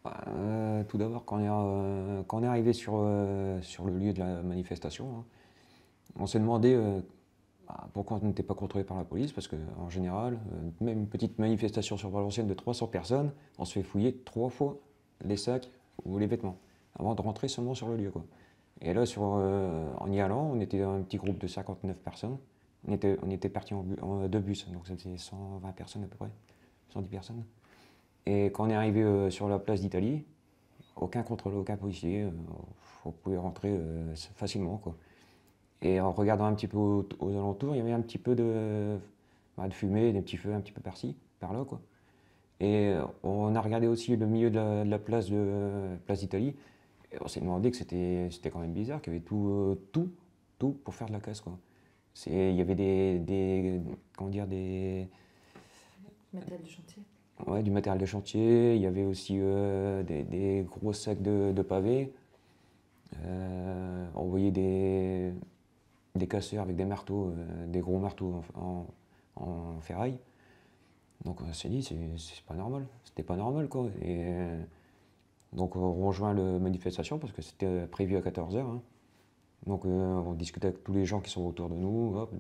Tout d'abord, quand on est arrivé sur le lieu de la manifestation, hein, on s'est demandé pourquoi on n'était pas contrôlé par la police, parce qu'en général, même une petite manifestation sur Valenciennes de 300 personnes, on se fait fouiller 3 fois les sacs ou les vêtements, avant de rentrer seulement sur le lieu, quoi. Et là, en y allant, on était un petit groupe de 59 personnes. On était parti en 2 bus, donc ça faisait 120 personnes à peu près, 110 personnes. Et quand on est arrivé sur la place d'Italie, aucun contrôle, aucun policier, on pouvait rentrer facilement, quoi. Et en regardant un petit peu aux alentours, il y avait un petit peu de fumée, des petits feux un petit peu par-ci, par-là, quoi. Et on a regardé aussi le milieu de la place d'Italie, et on s'est demandé que c'était quand même bizarre, qu'il y avait tout pour faire de la casse, quoi. Il y avait comment dire, Matériel de chantier. ouais, du matériel de chantier, il y avait aussi des gros sacs de pavés. On voyait des casseurs avec des marteaux, des gros marteaux en ferraille. Donc on s'est dit, c'est pas normal, c'était pas normal, quoi. Et donc on rejoint la manifestation parce que c'était prévu à 14 heures, hein. Donc on discutait avec tous les gens qui sont autour de nous, hop,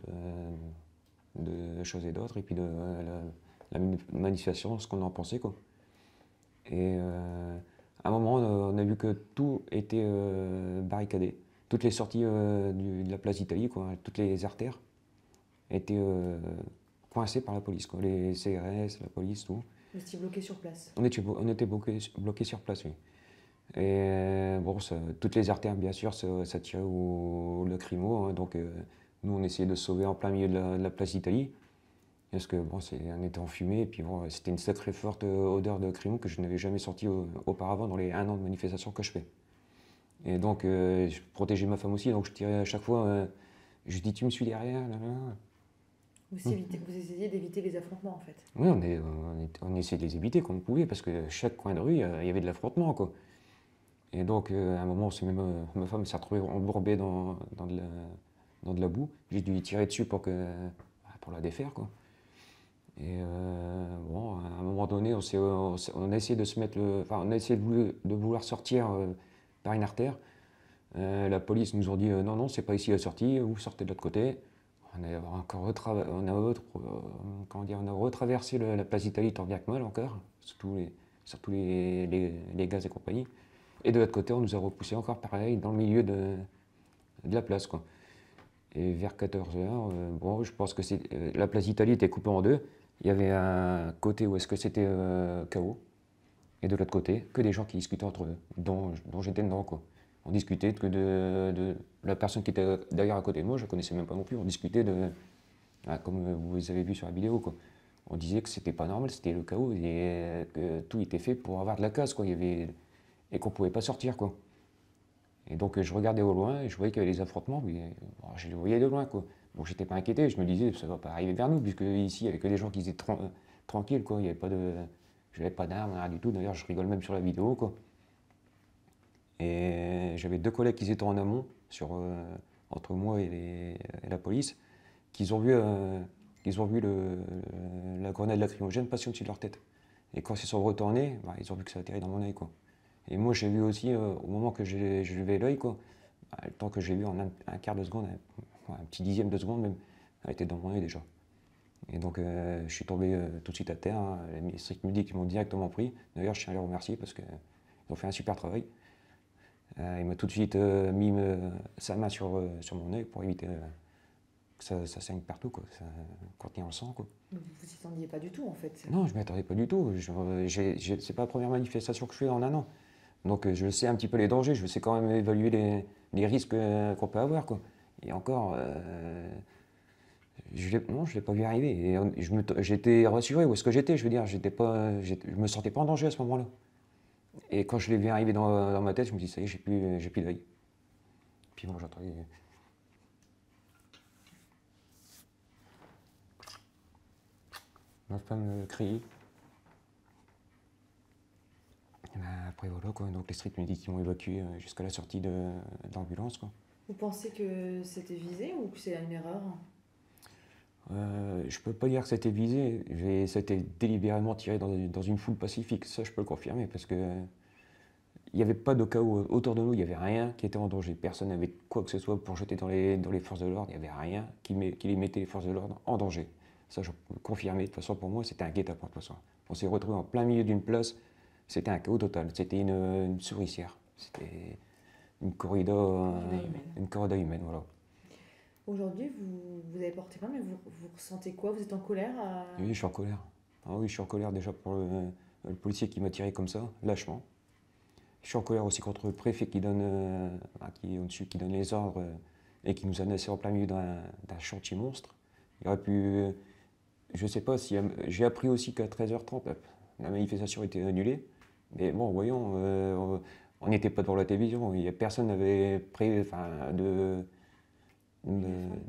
de choses et d'autres, et puis de la manifestation, ce qu'on en pensait, quoi. Et à un moment, on a vu que tout était barricadé. Toutes les sorties de la place d'Italie, quoi, toutes les artères étaient coincées par la police, quoi. Les CRS, la police, tout. Vous étiez bloqué sur place. On était bloqués sur place, oui. Et bon, toutes les artères, bien sûr, ça tirait au lacrymo, hein, donc nous, on essayait de se sauver en plein milieu de la place d'Italie. Parce que bon, on était en fumée, et puis bon, c'était une sacrée forte odeur de crime que je n'avais jamais sorti auparavant dans les 1 an de manifestation que je fais. Et donc, je protégeais ma femme aussi, donc je tirais à chaque fois, je dis tu me suis derrière, là, là. Vous essayez d'éviter les affrontements en fait. Oui, on essayait de les éviter comme on pouvait, parce que chaque coin de rue, il y avait de l'affrontement, quoi. Et donc, à un moment, ma femme s'est retrouvée embourbée dans de la boue. J'ai dû lui tirer dessus pour la défaire, quoi. Et bon, à un moment donné, on a essayé de se mettre enfin, on a essayé de vouloir sortir par une artère. La police nous a dit non, non, c'est pas ici la sortie, vous sortez de l'autre côté. Comment dire, on a retraversé la place d'Italie tant bien que mal encore, surtout les gaz et compagnie. Et de l'autre côté, on nous a repoussé encore pareil dans le milieu de la place, quoi. Et vers 14 heures, bon, je pense que la place d'Italie était coupée en deux. Il y avait un côté où est-ce que c'était chaos, et de l'autre côté, que des gens qui discutaient entre eux, dont j'étais dedans, quoi. On discutait de la personne qui était d'ailleurs à côté de moi, je ne la connaissais même pas non plus. On discutait comme vous avez vu sur la vidéo, quoi. On disait que c'était pas normal, c'était le chaos, et que tout était fait pour avoir de la casse, quoi. Et qu'on pouvait pas sortir, quoi. Et donc je regardais au loin et je voyais qu'il y avait des affrontements, mais bon, je les voyais de loin, quoi. Bon, j'étais pas inquiété, je me disais ça va pas arriver vers nous, puisque ici il y avait que des gens qui étaient tranquilles, quoi. Il y avait pas de, j'avais pas d'armes, rien du tout. D'ailleurs, je rigole même sur la vidéo, quoi. Et j'avais 2 collègues qui étaient en amont entre moi et la police, qu'ils ont vu la grenade lacrymogène passer au-dessus de leur tête. Et quand ils se sont retournés, bah, ils ont vu que ça atterrit dans mon œil, quoi. Et moi, j'ai vu aussi, au moment que j'ai levé l'œil, quoi, bah, le temps que j'ai vu en un quart de seconde, un petit dixième de seconde même, elle était dans mon œil déjà. Et donc, je suis tombé tout de suite à terre, hein. Les strict medics m'ont directement pris. D'ailleurs, je tiens à les remercier parce qu'ils ont fait un super travail. Il m'a tout de suite mis sa main sur mon œil pour éviter que ça saigne partout, quoi, contenir le sang, quoi. Donc vous vous y attendiez pas du tout en fait. Non, je ne m'y attendais pas du tout. C'est pas la première manifestation que je fais en un an. Donc je sais un petit peu les dangers, je sais quand même évaluer les risques qu'on peut avoir, quoi. Et encore, non, je ne l'ai pas vu arriver. Et j'étais rassuré où est-ce que j'étais, je veux dire, je me sentais pas en danger à ce moment-là. Et quand je l'ai vu arriver dans ma tête, je me dis, ça y est, j'ai plus d'œil. Puis bon, j'entendais ma femme crier. Et ben, après, voilà, quoi. Donc les strict medics m'ont évacué jusqu'à la sortie d'ambulance, quoi. Vous pensez que c'était visé ou que c'est une erreur? Je peux pas dire que c'était visé, ça a été délibérément tiré dans une foule pacifique, ça je peux le confirmer, parce que il n'y avait pas de cas où autour de nous, il n'y avait rien qui était en danger. Personne n'avait quoi que ce soit pour jeter dans les forces de l'ordre. Il n'y avait rien qui les mettait les forces de l'ordre en danger. Ça, je peux le confirmer. De toute façon, pour moi, c'était un guet-apens. De toute façon. On s'est retrouvé en plein milieu d'une place. C'était un chaos total. C'était une souricière. C'était une corrida humaine, voilà. Aujourd'hui, vous avez porté plainte, mais vous ressentez quoi? Vous êtes en colère Oui, je suis en colère. Ah oui, je suis en colère déjà pour le policier qui m'a tiré comme ça, lâchement. Je suis en colère aussi contre le préfet qui donne, qui est au-dessus, qui donne les ordres et qui nous a laissé en plein milieu d'un chantier monstre. Il aurait pu, je sais pas si j'ai appris aussi qu'à 13h30, la manifestation était annulée. Mais bon, voyons, on n'était pas devant la télévision. Personne n'avait de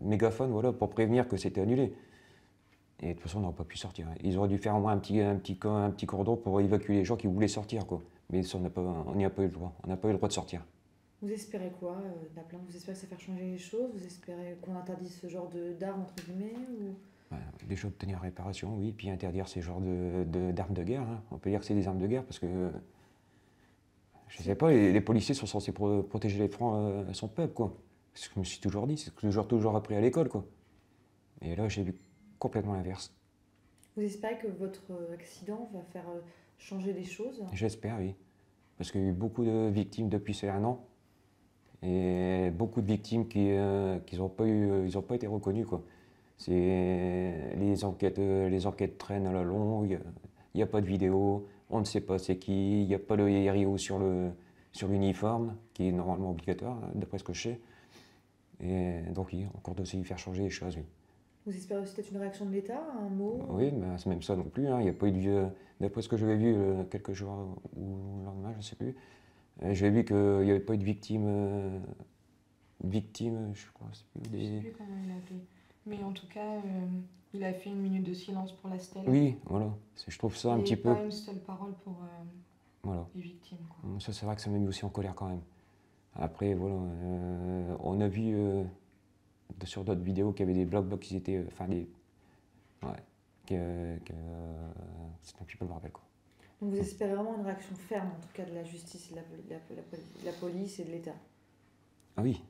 mégaphone, voilà, pour prévenir que c'était annulé. Et de toute façon, on n'aurait pas pu sortir. Ils auraient dû faire au moins un petit cordon pour évacuer les gens qui voulaient sortir, quoi. Mais ça, on n'y a pas eu le droit. On n'a pas eu le droit de sortir. Vous espérez quoi de la plainte? Vous espérez que ça va faire changer les choses? Vous espérez qu'on interdise ce genre d'armes, entre guillemets ou... Déjà obtenir réparation, oui, puis interdire ces genres d'armes de guerre, hein. On peut dire que c'est des armes de guerre parce que, je sais pas, les policiers sont censés protéger son peuple, quoi. C'est ce que je me suis toujours dit, c'est ce que j'ai toujours appris à l'école, quoi. Et là, j'ai vu complètement l'inverse. Vous espérez que votre accident va faire changer les choses? J'espère, oui. Parce qu'il y a eu beaucoup de victimes depuis ces 1 an. Et beaucoup de victimes qui n'ont pas ils ont pas été reconnues, quoi. Les enquêtes traînent à la longue, il n'y a pas de vidéo, on ne sait pas c'est qui, il n'y a pas le RIO sur l'uniforme, qui est normalement obligatoire, d'après ce que je sais. Et donc oui, on compte aussi faire changer les choses, oui. Vous espérez aussi peut-être une réaction de l'État, un mot? Oui, mais c'est même ça non plus, hein. Il n'y a pas eu d'après ce que j'avais vu quelques jours ou le lendemain, je ne sais plus, j'avais vu qu'il n'y avait pas eu de victimes, je crois, c'est plus Je sais plus comment il a fait. Mais en tout cas, il a fait une minute de silence pour la stèle. Oui, voilà. Je trouve ça un petit peu. Et pas une seule parole pour Voilà. les victimes, quoi. Ça, c'est vrai que ça m'a mis aussi en colère quand même. Après, voilà, on a vu sur d'autres vidéos qu'il y avait des blocs qui étaient. Enfin, des. Ouais. C'était un petit peu le bordel, quoi. Donc vous espérez vraiment une réaction ferme, en tout cas de la justice, de la police et de l'État? Ah oui.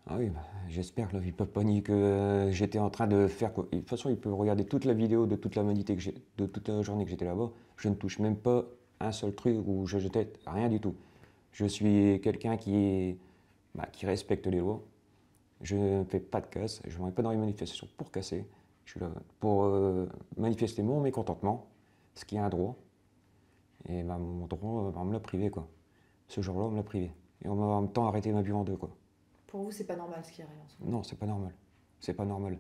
Ah oui, j'espère qu'ils ne peuvent pas nier que j'étais en train de faire quoi. De toute façon, ils peuvent regarder toute la vidéo de toute la de toute la journée que j'étais là-bas. Je ne touche même pas un seul truc où je jetais rien du tout. Je suis quelqu'un qui respecte les lois. Je ne fais pas de casse. Je ne vais pas dans les manifestations pour casser. Je suis là pour manifester mon mécontentement, ce qui est un droit. Et mon droit, on me l'a privé, quoi. Ce jour-là, on me l'a privé. Et on m'a en même temps arrêté ma vie en deux, quoi. Pour vous, c'est pas normal ce qui arrive en ce moment? Non, c'est pas normal. C'est pas normal.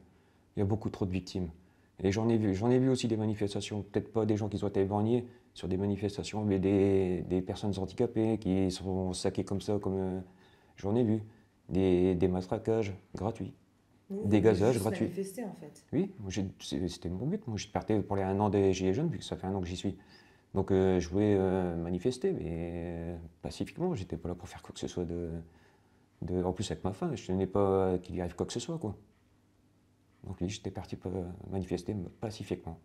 Il y a beaucoup trop de victimes. Et j'en ai vu aussi des manifestations, peut-être pas des gens qui sont éborgnés sur des manifestations, mais des personnes handicapées qui sont saquées comme ça, j'en ai vu. Des matraquages gratuits, des gazages gratuits. Manifester en fait. Oui, c'était mon but. Moi, je partais pour les 1 an des Gilets jaunes, vu que ça fait 1 an que j'y suis. Donc je voulais manifester, mais pacifiquement. J'étais pas là pour faire quoi que ce soit en plus avec ma femme, je tenais pas qu'il y arrive quoi que ce soit, quoi. Donc oui, j'étais parti manifester pacifiquement.